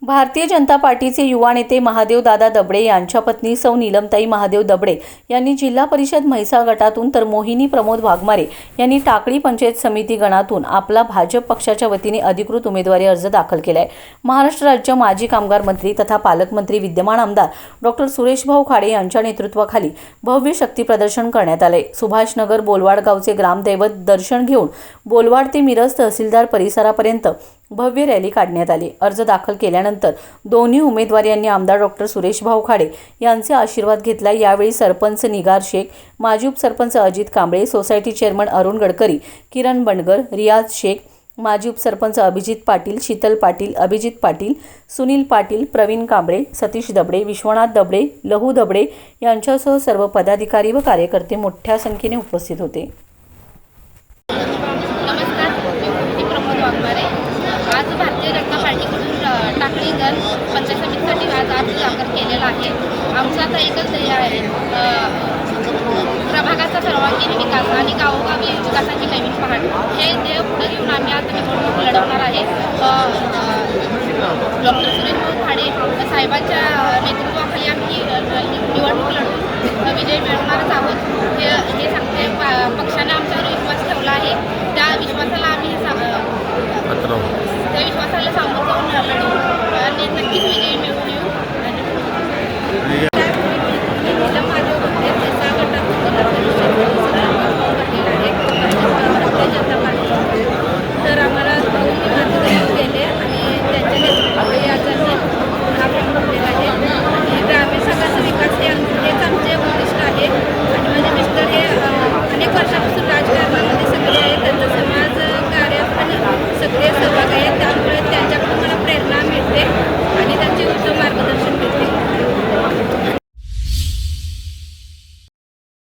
भारतीय जनता पार्टीचे युवा नेते महादेव दादा दबडे यांच्या पत्नी सौ नीलमताई महादेव दबडे यांनी जिल्हा परिषद म्हैसाळ गटातून तर मोहिनी प्रमोद वाघमारे यांनी टाकळी पंचायत समिती गणातून आपला भाजप पक्षाच्या वतीने अधिकृत उमेदवारी अर्ज दाखल केलाय। महाराष्ट्र राज्य माजी कामगार मंत्री तथा पालकमंत्री विद्यमान आमदार डॉक्टर सुरेशभाऊ खाडे यांच्या नेतृत्वाखाली भव्य शक्ती प्रदर्शन करण्यात आले। सुभाषनगर बोलवाड गावचे ग्रामदैवत दर्शन घेऊन बोलवाड ते मिरज तहसीलदार परिसरापर्यंत भव्य रॅली काढण्यात आली। अर्ज दाखल केल्यानंतर दोन्ही उमेदवारांनी आमदार डॉक्टर सुरेशभाऊ खाडे यांचे आशीर्वाद घेतला। यावेळी सरपंच निगार शेख, माजी उपसरपंच अजित कांबळे, सोसायटी चेअरमन अरुण गडकरी, किरण बंडगर, रियाज शेख, माजी उपसरपंच अभिजित पाटील, शीतल पाटील, अभिजित पाटील, सुनील पाटील, प्रवीण कांबळे, सतीश दबडे, विश्वनाथ दबडे, लहू दबडे यांच्यासह सर्व पदाधिकारी व कार्यकर्ते मोठ्या संख्येने उपस्थित होते। आज भारतीय जनता पार्टीकडून टाकळी गण पंचायत समितीसाठी आज अर्ज दाखल केलेला आहे। आमचा आता एकच ध्येय आहे, प्रभागाचा सर्वांगीण विकास आणि गावोगावी विकासाची नवीन पहाट हे ध्येय पुढे घेऊन